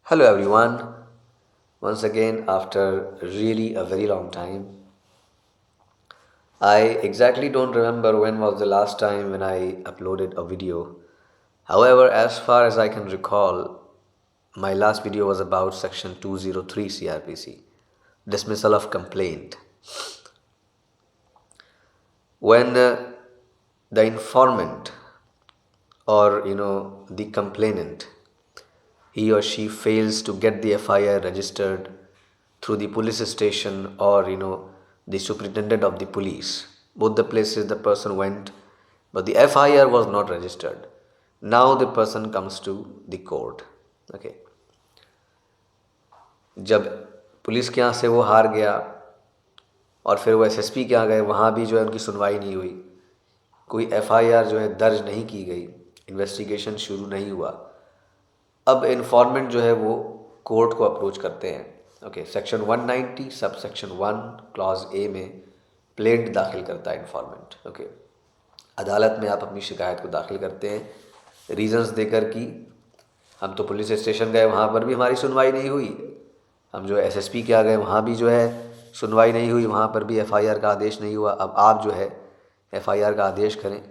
Hello everyone, once again after really a very long time. I exactly don't remember when was the last time when I uploaded a video. However, as far as I can recall, my last video was about section 203 CRPC, dismissal of complaint. When the informant or the complainant, he or she fails to get the FIR registered through the police station or the superintendent of the police. Both the places the person went, but the FIR was not registered. Now the person comes to the court. Okay. जब police के यहाँ से वो हार गया और फिर वो एसएसपी के यहाँ गए, वहाँ भी जो है उनकी सुनवाई नहीं हुई, कोई एफआईआर जो है दर्ज नहीं की गई, इन्वेस्टिगेशन शुरू नहीं हुआ। अब इन्फॉर्मेंट जो है वो कोर्ट को अप्रोच करते हैं। Okay, section 190 sub section 1 clause A में प्लेंट दाखिल करता है इन्फॉर्मेंट। ओके, अदालत में आप अपनी शिकायत को दाखिल करते हैं रीज़न्स देकर कि हम तो पुलिस स्टेशन गए, वहाँ पर भी हमारी सुनवाई नहीं हुई, हम जो है एसएसपी के यहाँ गए, वहाँ भी जो है सुनवाई नहीं हुई, वहाँ पर भी एफआईआर का आदेश नहीं हुआ। अब आप जो है एफआईआर का आदेश करें,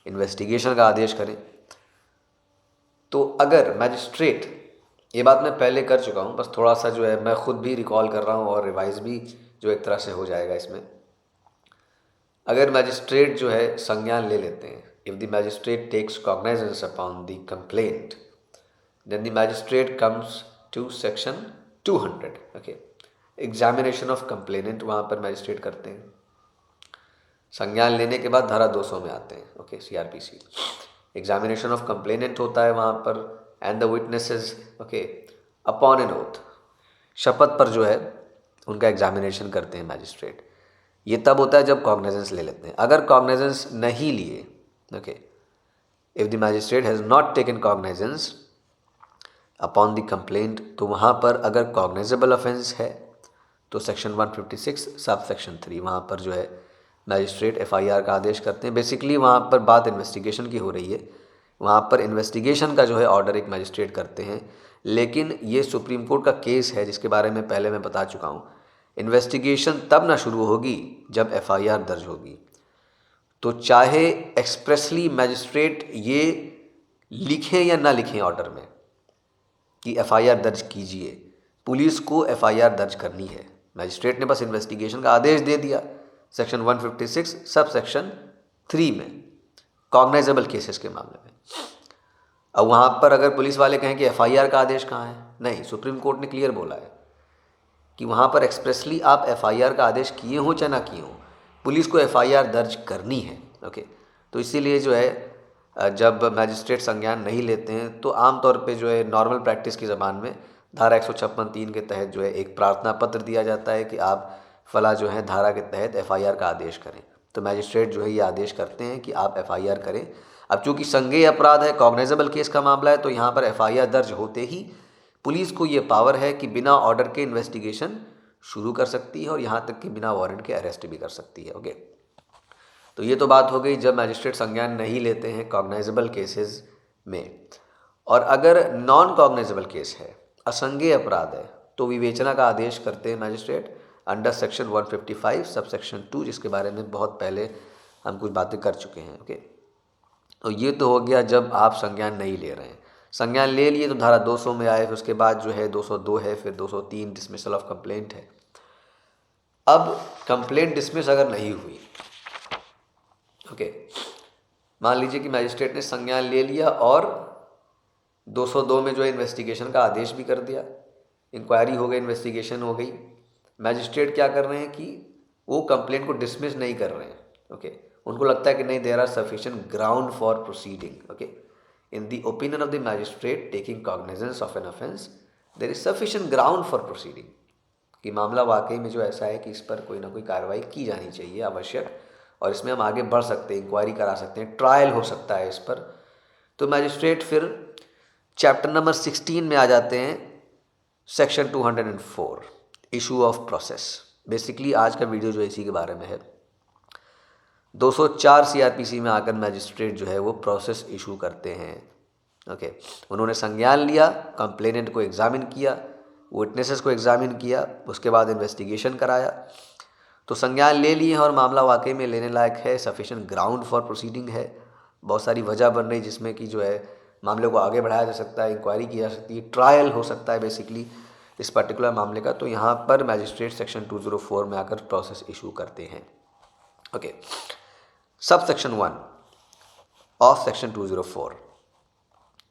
इन्वेस्टिगेशन का आदेश करें। तो अगर मैजिस्ट्रेट, ये बात मैं पहले कर चुका हूँ, बस थोड़ा सा जो है मैं खुद भी रिकॉल कर रहा हूँ और रिवाइज भी जो एक तरह से हो जाएगा इसमें। अगर मैजिस्ट्रेट जो है संज्ञान ले लेते हैं, if the magistrate takes cognizance upon the complaint, then the magistrate comes to section 200। Okay, examination of complainant वहाँ पर मैजिस्ट्रेट करते हैं। संज्ञान लेने के बाद धारा 200 में आते हैं। Okay, CrPC examination of complainant होता है वहाँ पर, and the witnesses okay upon N oath, शपथ पर जो है उनका एग्जामिनेशन करते हैं मैजिस्ट्रेट। ये तब होता है जब कॉग्निजेंस ले लेते हैं। अगर कॉग्निजेंस नहीं लिए, okay, if the magistrate has not taken cognizance upon the complaint, तो वहाँ पर अगर कॉग्निजेबल ऑफेंस है तो सेक्शन 156 सब सेक्शन 3 वहाँ पर जो है मैजिस्ट्रेट एफआईआर का आदेश करते हैं। बेसिकली वहाँ पर बात इन्वेस्टिगेशन की हो रही है, वहाँ पर इन्वेस्टिगेशन का जो है ऑर्डर एक मैजिस्ट्रेट करते हैं। लेकिन ये सुप्रीम कोर्ट का केस है जिसके बारे में पहले मैं बता चुका हूँ। इन्वेस्टिगेशन तब ना शुरू होगी जब एफआईआर दर्ज होगी। तो चाहे एक्सप्रेसली मैजिस्ट्रेट ये लिखें या ना लिखें ऑर्डर में कि एफआईआर दर्ज कीजिए, पुलिस को एफआईआर दर्ज करनी है। मैजिस्ट्रेट ने बस इन्वेस्टिगेशन का आदेश दे दिया सेक्शन 156 सब सेक्शन 3 में, कॉग्नाइजेबल केसेस के मामले में। अब वहाँ पर अगर पुलिस वाले कहें कि एफआईआर का आदेश कहाँ है, नहीं, सुप्रीम कोर्ट ने क्लियर बोला है कि वहाँ पर एक्सप्रेसली आप एफआईआर का आदेश किए हों चाहे ना किए हों, पुलिस को एफआईआर दर्ज करनी है। ओके, तो इसीलिए जो है जब मैजिस्ट्रेट संज्ञान नहीं लेते हैं तो आमतौर पे जो है नॉर्मल प्रैक्टिस की ज़बान में धारा 156(3) के तहत जो है एक प्रार्थना पत्र दिया जाता है कि आप फला जो है धारा के तहत एफआईआर का आदेश करें। तो मैजिस्ट्रेट जो है ये आदेश करते हैं कि आप एफआईआर करें। अब चूँकि संज्ञेय अपराध है, कॉग्निजेबल केस का मामला है, तो यहाँ पर एफआईआर दर्ज होते ही पुलिस को ये पावर है कि बिना ऑर्डर के इन्वेस्टिगेशन शुरू कर सकती है और यहाँ तक कि बिना वारंट के अरेस्ट भी कर सकती है। ओके, तो ये तो बात हो गई जब मैजिस्ट्रेट संज्ञान नहीं लेते हैं कॉग्नाइजेबल केसेस में। और अगर नॉन कॉग्नाइजेबल केस है, असंज्ञेय अपराध है, तो विवेचना का आदेश करते हैं magistrate under section 155 sub section 2, जिसके बारे में बहुत पहले हम कुछ बातें कर चुके हैं। ओके, तो ये तो हो गया जब आप संज्ञान नहीं ले रहे हैं। संज्ञान ले लिए तो धारा 200 में आए, फिर उसके बाद जो है 202 है, फिर 203 डिसमिसल ऑफ कंप्लेंट है। अब कंप्लेंट डिसमिस अगर नहीं हुई, ओके, मान लीजिए कि मैजिस्ट्रेट ने संज्ञान ले लिया और 202 में जो है इन्वेस्टिगेशन का आदेश भी कर दिया, इंक्वायरी हो गई, इन्वेस्टिगेशन हो गई। मैजिस्ट्रेट क्या कर रहे हैं कि वो कंप्लेंट को डिसमिस नहीं कर रहे हैं। ओके, उनको लगता है कि नहीं, there are sufficient ground for proceeding. Okay, in the opinion of the magistrate taking cognizance of an offence, there is sufficient ground for proceeding, कि मामला वाकई में जो ऐसा है कि इस पर कोई ना कोई कार्रवाई की जानी चाहिए आवश्यक, और इसमें हम आगे बढ़ सकते हैं, इंक्वायरी करा सकते हैं, ट्रायल हो सकता है इस पर। तो मैजिस्ट्रेट फिर चैप्टर नंबर 16 में आ जाते हैं, section 204 issue of process. Basically आज का वीडियो जो इसी के बारे में है। 204 सीआरपीसी में आकर मैजिस्ट्रेट जो है वो प्रोसेस इशू करते हैं। ओके, उन्होंने संज्ञान लिया, कंप्लेनेंट को एग्जामिन किया, विटनेसेस को एग्जामिन किया, उसके बाद इन्वेस्टिगेशन कराया। तो संज्ञान ले लिए हैं और मामला वाकई में लेने लायक है, सफिशिएंट ग्राउंड फॉर प्रोसीडिंग है, बहुत सारी वजह बन रही जिसमें कि जो है मामले को आगे बढ़ाया जा सकता है, इंक्वायरी की जा सकती है, ट्रायल हो सकता है बेसिकली इस पर्टिकुलर मामले का। तो यहाँ पर मैजिस्ट्रेट सेक्शन 204 में आकर प्रोसेस इशू करते हैं। Okay, sub section 1 of section 204,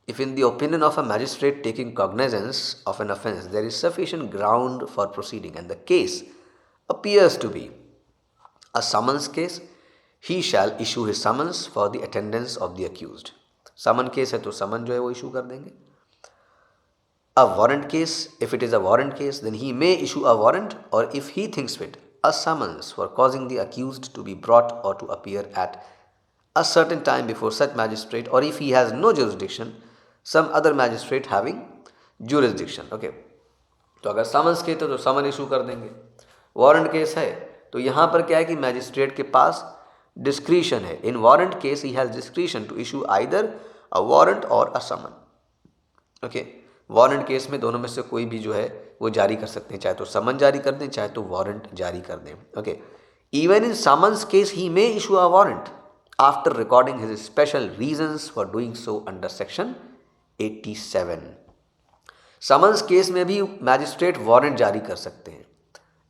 if in the opinion of a magistrate taking cognizance of an offence there is sufficient ground for proceeding and the case appears to be a summons case, he shall issue his summons for the attendance of the accused. Summons case है तो समन जो है वो issue कर देंगे। A warrant case, if it is a warrant case then he may issue a warrant, or if he thinks fit a summons for causing the accused to be brought or to appear at a certain time before such magistrate, or if he has no jurisdiction some other magistrate having jurisdiction. Okay, तो अगर summons के तो समन issue कर देंगे। Warrant case है तो यहाँ पर क्या है कि मैजिस्ट्रेट के पास डिस्क्रिशन है। In warrant case he has discretion to issue either a warrant और a summon. Okay, warrant case में दोनों में से कोई भी जो है वो जारी कर सकते हैं, चाहे तो समन जारी कर दें चाहे तो वारंट जारी कर दें। Okay, even in summons case he may issue a warrant after recording his special reasons for doing so under section 87. Summons case में भी मैजिस्ट्रेट वारंट जारी कर सकते हैं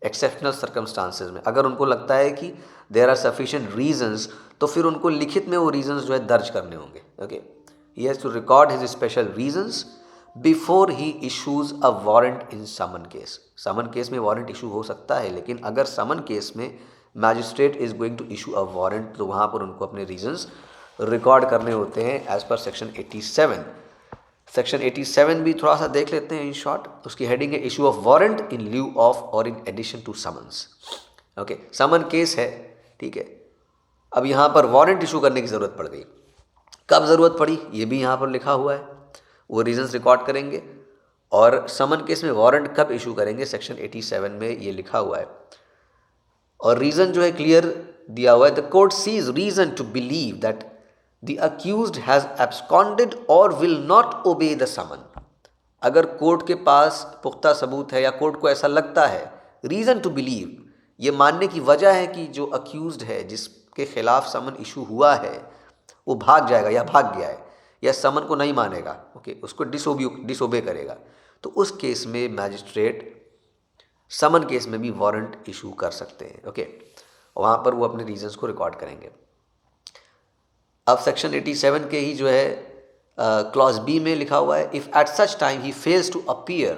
एक्सेप्शनल सर्कमस्टांसेस में। अगर उनको लगता है कि देयर आर सफिशिएंट रीजंस तो फिर उनको लिखित में वो रीजंस जो है दर्ज करने होंगे। Okay, he has to record his special reasons before he issues a warrant in summons case. Summons case में वारंट इशू हो सकता है, लेकिन अगर समन केस में magistrate is going to issue a warrant तो वहाँ पर उनको अपने रीजंस रिकॉर्ड करने होते हैं एज पर सेक्शन 87। सेक्शन 87 भी थोड़ा सा देख लेते हैं इन शॉर्ट। उसकी हेडिंग है issue of warrant in lieu of और in addition to summons. Okay, summon case है, ठीक है। अब यहाँ पर वारंट इशू करने की ज़रूरत पड़ गई। कब ज़रूरत पड़ी ये भी यहाँ पर लिखा हुआ है, वो रीजंस रिकॉर्ड करेंगे। और समन केस में वारंट कब इशू करेंगे सेक्शन 87 में ये लिखा हुआ है। और रीज़न जो है क्लियर दिया हुआ है, the court sees reason to believe that the accused has absconded और will not obey the summon. अगर कोर्ट के पास पुख्ता सबूत है या कोर्ट को ऐसा लगता है, रीज़न टू बिलीव ये मानने की वजह है कि जो अक्यूज्ड है जिसके खिलाफ समन इशू हुआ है वो भाग जाएगा या भाग गया है या समन को नहीं मानेगा, ओके, उसको डिसोबे करेगा, तो उस केस में मैजिस्ट्रेट समन केस में भी वारंट इशू कर सकते हैं। ओके, वहाँ पर वो अपने रीजंस को रिकॉर्ड करेंगे। अब सेक्शन 87 के ही जो है क्लॉज बी में लिखा हुआ है, if at such time he fails to appear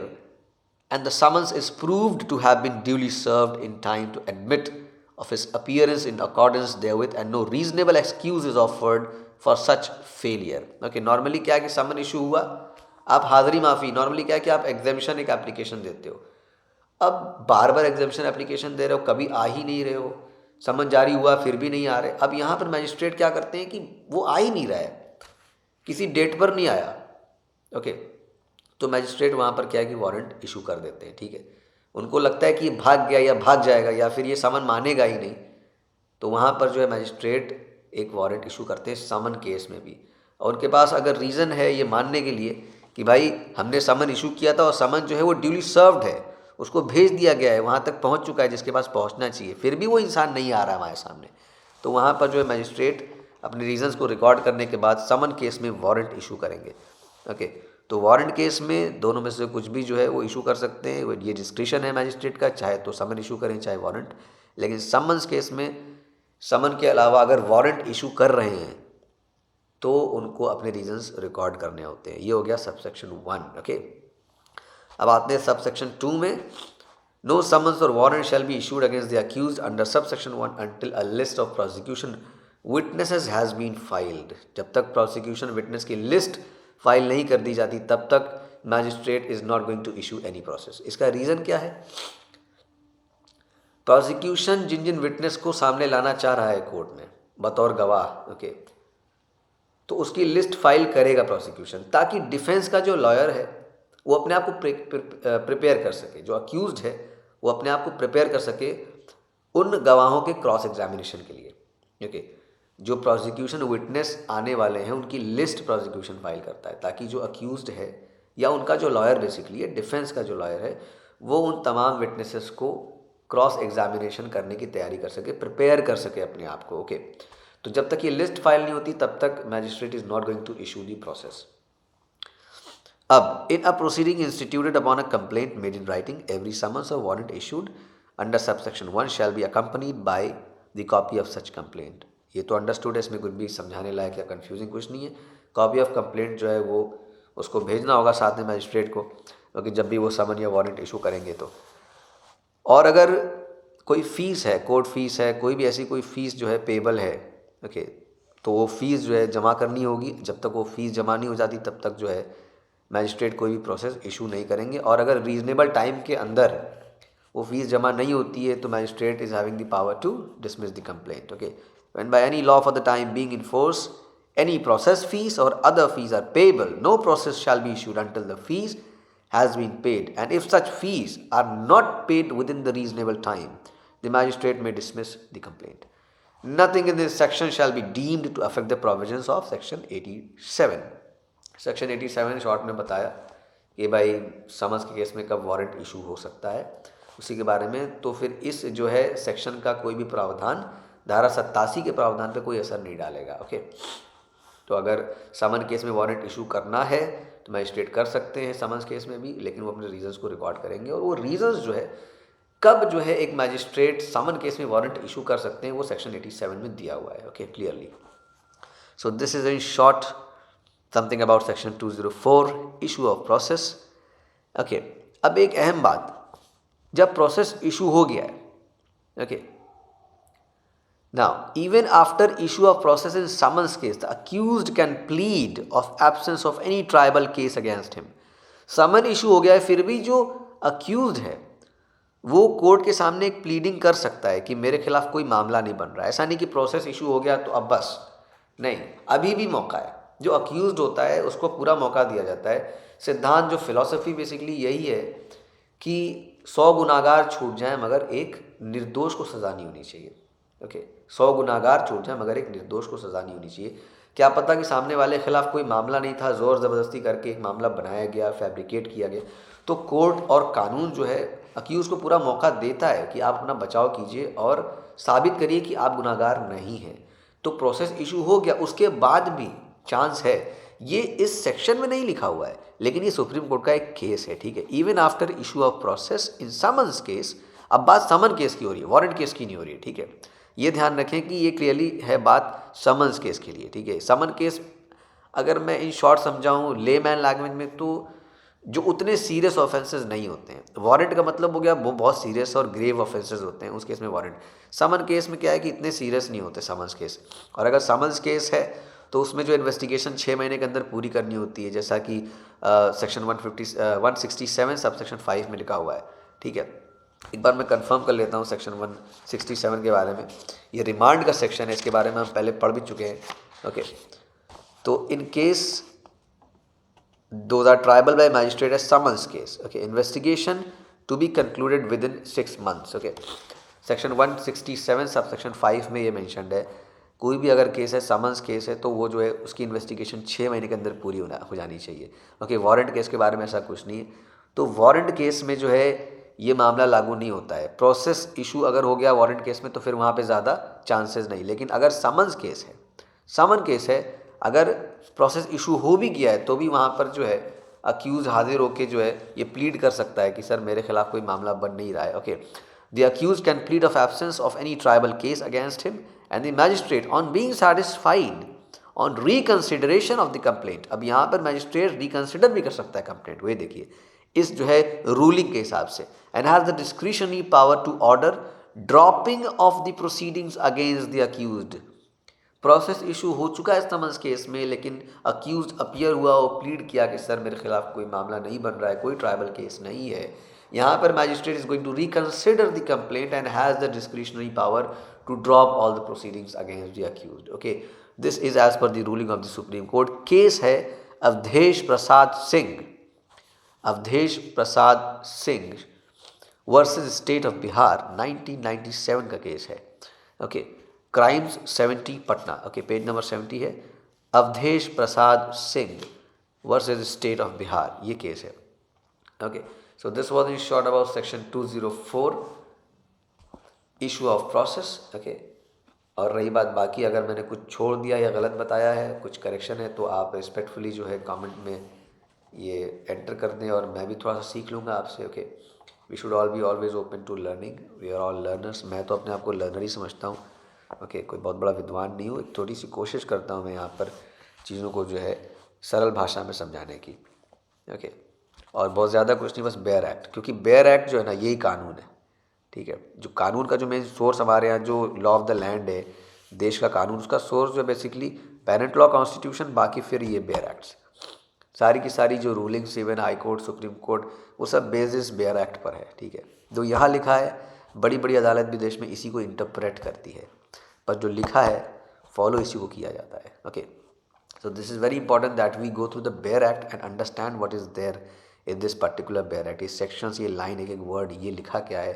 and the summons is proved to have been duly served in time to admit of his appearance in accordance therewith and no reasonable excuse is offered for such failure. Okay, normally क्या है कि समन issue हुआ, आप हाज़िरी माफ़ी, normally क्या है कि आप एग्जामिशन एक एप्लीकेशन देते हो। अब बार बार एग्जामिशन एप्लीकेशन दे रहे हो, कभी आ ही नहीं रहे हो, समन जारी हुआ फिर भी नहीं आ रहे। अब यहाँ पर मैजिस्ट्रेट क्या करते हैं कि वो आ ही नहीं रहा है, किसी डेट पर नहीं आया, ओके, तो मैजिस्ट्रेट वहाँ पर क्या है कि वारंट इशू कर देते हैं। ठीक है, उनको लगता है कि ये भाग गया या भाग जाएगा या फिर ये समन मानेगा ही नहीं, तो वहाँ पर जो है मैजिस्ट्रेट एक वारंट इशू करते हैं समन केस में भी। और उनके पास अगर रीज़न है ये मानने के लिए कि भाई हमने समन इशू किया था और समन जो है वो ड्यूली सर्व्ड है, उसको भेज दिया गया है, वहाँ तक पहुँच चुका है जिसके पास पहुँचना चाहिए, फिर भी वो इंसान नहीं आ रहा हमारे सामने, तो वहाँ पर जो है मैजिस्ट्रेट अपने रीजंस को रिकॉर्ड करने के बाद समन केस में वारंट इशू करेंगे। ओके, तो वारंट केस में दोनों में से कुछ भी जो है वो इशू कर सकते हैं, ये डिस्क्रिशन है मैजिस्ट्रेट का, चाहे तो समन इशू करें चाहे वारंट। लेकिन समन्स केस में समन के अलावा अगर वारंट इशू कर रहे हैं तो उनको अपने रीजंस रिकॉर्ड करने होते हैं। ये हो गया सबसेक्शन 1। ओके, अब आते हैं सबसेक्शन 2 में। नो समन्स और warrant shall be issued against the accused under subsection 1 until a list of prosecution witnesses has been filed. जब तक प्रोसिक्यूशन विटनेस की लिस्ट फाइल नहीं कर दी जाती तब तक magistrate is not going to issue any process. इसका रीज़न क्या है? प्रोसिक्यूशन जिन जिन विटनेस को सामने लाना चाह रहा है कोर्ट में बतौर गवाह, ओके, तो उसकी लिस्ट फाइल करेगा प्रोसिक्यूशन, ताकि डिफेंस का जो लॉयर है वो अपने आप को प्रिपेयर कर सके, जो अक्यूज्ड है वो अपने आप को प्रिपेयर कर सके उन गवाहों के क्रॉस एग्जामिनेशन के लिए। ओके, जो प्रोसिक्यूशन विटनेस आने वाले हैं उनकी लिस्ट प्रोसिक्यूशन फाइल करता है, ताकि जो अक्यूज्ड है या उनका जो लॉयर बेसिकली है, डिफेंस का जो लॉयर है, वो उन तमाम विटनेसेस को क्रॉस एग्जामिनेशन करने की तैयारी कर सके, प्रिपेयर कर सके अपने आप को। ओके, तो जब तक ये लिस्ट फाइल नहीं होती तब तक magistrate is not going to issue the process. अब in a proceeding instituted upon a complaint made in writing, every summons और warrant issued under subsection 1 shall be accompanied by the copy of such complaint. ये तो understood है, इसमें कुछ भी समझाने लायक या कन्फ्यूजिंग कुछ नहीं है। कॉपी ऑफ कंप्लेंट जो है वो उसको भेजना होगा साथ में मैजिस्ट्रेट को, क्योंकि जब भी वो समन या वारंट इशू करेंगे तो। और अगर कोई फ़ीस है, कोर्ट फीस है, कोई भी ऐसी कोई फ़ीस जो है पेबल है, ओके, तो वो फ़ीस जो है जमा करनी होगी। जब तक वो फ़ीस जमा नहीं हो जाती तब तक जो है मैजिस्ट्रेट कोई भी प्रोसेस इशू नहीं करेंगे। और अगर रीजनेबल टाइम के अंदर वो फीस जमा नहीं होती है तो magistrate is having the power to dismiss the complaint. Okay, when by any law for the time being in force any process fees or other fees are payable, no process shall be issued until the fees has been paid, and if such fees are not paid within the reasonable time, the magistrate may dismiss the complaint. Nothing in this section shall be deemed to affect the provisions of section 87. Section 87 short में बताया कि भाई summons के case में कब warrant issue हो सकता है, उसी के बारे में। तो फिर इस जो है सेक्शन का कोई भी प्रावधान धारा 87 के प्रावधान पे कोई असर नहीं डालेगा। ओके, तो अगर समन केस में वारंट इशू करना है तो मैजिस्ट्रेट कर सकते हैं समन्स केस में भी, लेकिन वो अपने रीजंस को रिकॉर्ड करेंगे। और वो रीजंस जो है कब जो है एक मैजिस्ट्रेट समन केस में वारंट इशू कर सकते हैं वो सेक्शन 87 में दिया हुआ है। Okay, clearly. So this is in short something about section 204 issue of process. Okay, अब एक अहम बात, जब प्रोसेस इशू हो गया है, okay, now even after issue of process in summons case the accused can plead of absence of any tribal case against him। Summons issue हो गया है फिर भी जो अक्यूज्ड है वो कोर्ट के सामने एक प्लीडिंग कर सकता है कि मेरे खिलाफ कोई मामला नहीं बन रहा है। ऐसा नहीं कि प्रोसेस इशू हो गया तो अब बस नहीं, अभी भी मौका है। जो अक्यूज्ड होता है उसको पूरा मौका दिया जाता है। सिद्धांत जो फिलॉसफी बेसिकली यही है कि 100 गुनाहगार छूट जाएं मगर एक निर्दोष को सज़ा नहीं होनी चाहिए। ओके, 100 गुनाहगार छूट जाएं मगर एक निर्दोष को सज़ा नहीं होनी चाहिए। क्या पता कि सामने वाले के खिलाफ कोई मामला नहीं था, ज़ोर ज़बरदस्ती करके एक मामला बनाया गया, फैब्रिकेट किया गया। तो कोर्ट और कानून जो है अक्यूज़ को पूरा मौका देता है कि आप अपना बचाव कीजिए और साबित करिए कि आप गुनाहगार नहीं हैं। तो प्रोसेस इशू हो गया, उसके बाद भी चांस है। ये इस सेक्शन में नहीं लिखा हुआ है लेकिन ये सुप्रीम कोर्ट का एक केस है, ठीक है। Even after issue of process in summons case, अब बात समन केस की हो रही है, वारंट केस की नहीं हो रही है, ठीक है। ये ध्यान रखें कि ये क्लियरली है बात समन्स केस के लिए, ठीक है। समन केस अगर मैं इन शॉर्ट समझाऊँ लेमैन लैंग्वेज में तो जो उतने सीरियस ऑफेंसेस नहीं होते हैं। वारंट का मतलब हो गया वो बहुत सीरियस और ग्रेव ऑफेंसेस होते हैं, उस केस में वारंट। समन केस में क्या है कि इतने सीरियस नहीं होते समन्स केस। और अगर समन्स केस है तो उसमें जो इन्वेस्टिगेशन 6 महीने के अंदर पूरी करनी होती है, जैसा कि सेक्शन 167 सब सेक्शन 5 में लिखा हुआ है, ठीक है। एक बार मैं कंफर्म कर लेता हूँ सेक्शन 167 के बारे में। ये रिमांड का सेक्शन है, इसके बारे में हम पहले पढ़ भी चुके हैं। ओके, तो in case those are triable by magistrate as summons case, okay, investigation to be concluded within 6 months। okay, section 167 sub section 5 में ये मेंशनड है, कोई भी अगर केस है समन्स केस है तो वो जो है उसकी इन्वेस्टिगेशन 6 महीने के अंदर पूरी हो जानी चाहिए। ओके, वारंट केस के बारे में ऐसा कुछ नहीं है। तो वारंट केस में जो है ये मामला लागू नहीं होता है। प्रोसेस इशू अगर हो गया वारंट केस में तो फिर वहाँ पे ज़्यादा चांसेस नहीं। लेकिन अगर समन्स केस है, समन केस है, अगर प्रोसेस इशू हो भी गया है तो भी वहाँ पर जो है अक्यूज़ हाजिर होकर जो है ये प्लीड कर सकता है कि सर मेरे खिलाफ कोई मामला बन नहीं रहा है। Okay, the accuse can plead of absence of any tribal case against him and the magistrate on being satisfied on reconsideration of the complaint. अब यहाँ पर मैजिस्ट्रेट रिकन्सिडर भी कर सकता है कंप्लेंट, वही देखिए इस जो है रूलिंग के हिसाब से, and has the discretionary power to order dropping of the proceedings against the accused. Process issue हो चुका है समन्स केस में लेकिन अक्यूज्ड अपीयर हुआ और प्लीड किया कि सर मेरे खिलाफ कोई मामला नहीं बन रहा है, कोई ट्राइबल केस नहीं है। यहाँ पर magistrate is going to reconsider the complaint and has the discretionary power to drop all the proceedings against the accused. Okay, this is as per the ruling of the supreme court. Case है Awadhesh Prasad Singh, Awadhesh Prasad Singh versus state of Bihar, 1997 का केस है। Okay, crimes 70 Patna, okay, page number 70 है। Awadhesh Prasad Singh versus state of Bihar, ये case है। Okay, so this was in short about section 204 issue of process. Okay, और रही बात बाकी, अगर मैंने कुछ छोड़ दिया या गलत बताया है, कुछ करेक्शन है, तो आप रिस्पेक्टफुली जो है कमेंट में ये एंटर कर दें और मैं भी थोड़ा सा सीख लूँगा आपसे। Okay, we should all be always open to learning, we are all learners. मैं तो अपने आप को लर्नर ही समझता हूँ। ओके, कोई बहुत बड़ा विद्वान नहीं हूँ, एक थोड़ी सी कोशिश करता हूँ मैं यहाँ पर चीज़ों को जो है सरल भाषा में समझाने की। ओके, और बहुत ज़्यादा कुछ नहीं, बस बेयर एक्ट, क्योंकि बेयर एक्ट जो है ना यही कानून है। ठीक है, जो कानून का जो मेन सोर्स हमारे यहाँ जो लॉ ऑफ द लैंड है, देश का कानून, उसका सोर्स जो बेसिकली पेरेंट लॉ, कॉन्स्टिट्यूशन, बाकी फिर ये बेयर एक्ट्स, सारी की सारी जो rulings, even high court, supreme court, वो सब बेसिस बेयर एक्ट पर है। ठीक है, जो यहाँ लिखा है, बड़ी बड़ी अदालत भी देश में इसी को इंटरप्रेट करती है, पर जो लिखा है फॉलो इसी को किया जाता है। Okay, so this is very important that we go through the Bear Act and understand what is there in this particular Bear Act। ये sections, ये line, एक एक word, ये लिखा क्या है।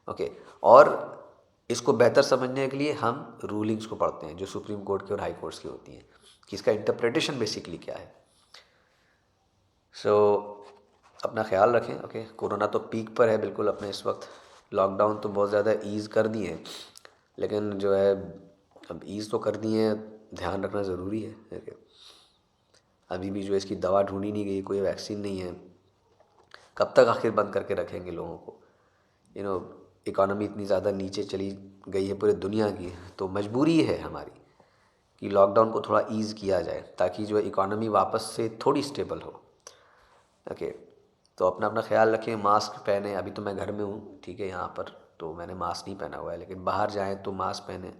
ओके, और इसको बेहतर समझने के लिए हम रूलिंग्स को पढ़ते हैं जो सुप्रीम कोर्ट की और हाई कोर्ट्स की होती हैं, कि इसका इंटरप्रिटेशन बेसिकली क्या है। अपना ख्याल रखें। ओके, कोरोना तो पीक पर है बिल्कुल अपने इस वक्त, लॉकडाउन तो बहुत ज़्यादा ईज़ कर दिए हैं, लेकिन जो है अब ईज़ तो कर दिए हैं, ध्यान रखना ज़रूरी है। अभी भी जो इसकी दवा ढूंढी नहीं गई, कोई वैक्सीन नहीं है, कब तक आखिर बंद करके रखेंगे लोगों को। इकोनॉमी इतनी ज़्यादा नीचे चली गई है पूरी दुनिया की, तो मजबूरी है हमारी कि लॉकडाउन को थोड़ा ईज़ किया जाए, ताकि जो इकोनॉमी वापस से थोड़ी स्टेबल हो। ओके, तो अपना अपना ख्याल रखें, मास्क पहने। अभी तो मैं घर में हूँ, ठीक है, यहाँ पर तो मैंने मास्क नहीं पहना हुआ है, लेकिन बाहर जाएँ तो मास्क पहने।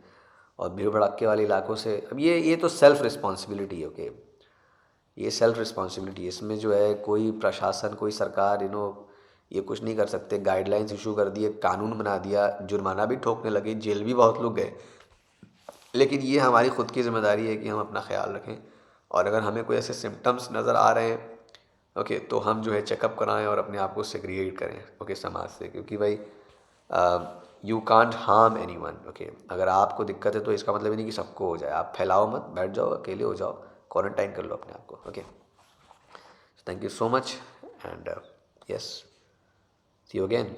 और भीड़ भड़क्के वाले इलाकों से, अब ये तो सेल्फ़ रिस्पॉन्सिबिलिटी है। ओके, ये सेल्फ़ रिस्पॉन्सिबिलिटी है, इसमें जो है कोई प्रशासन, कोई सरकार ये कुछ नहीं कर सकते। गाइडलाइंस इशू कर दिए, कानून बना दिया, जुर्माना भी ठोकने लगे, जेल भी बहुत लोग गए, लेकिन ये हमारी ख़ुद की ज़िम्मेदारी है कि हम अपना ख्याल रखें। और अगर हमें कोई ऐसे सिम्टम्स नज़र आ रहे हैं, ओके, तो हम जो है चेकअप कराएं और अपने आप को सेग्रीगेट करें, ओके, समाज से, क्योंकि भाई you can't harm any one. Okay, अगर आपको दिक्कत है तो इसका मतलब ही नहीं कि सबको हो जाए। आप फैलाओ मत, बैठ जाओ, अकेले हो जाओ, क्वारंटाइन कर लो अपने आप को। Okay, thank you so much and yes, see you again.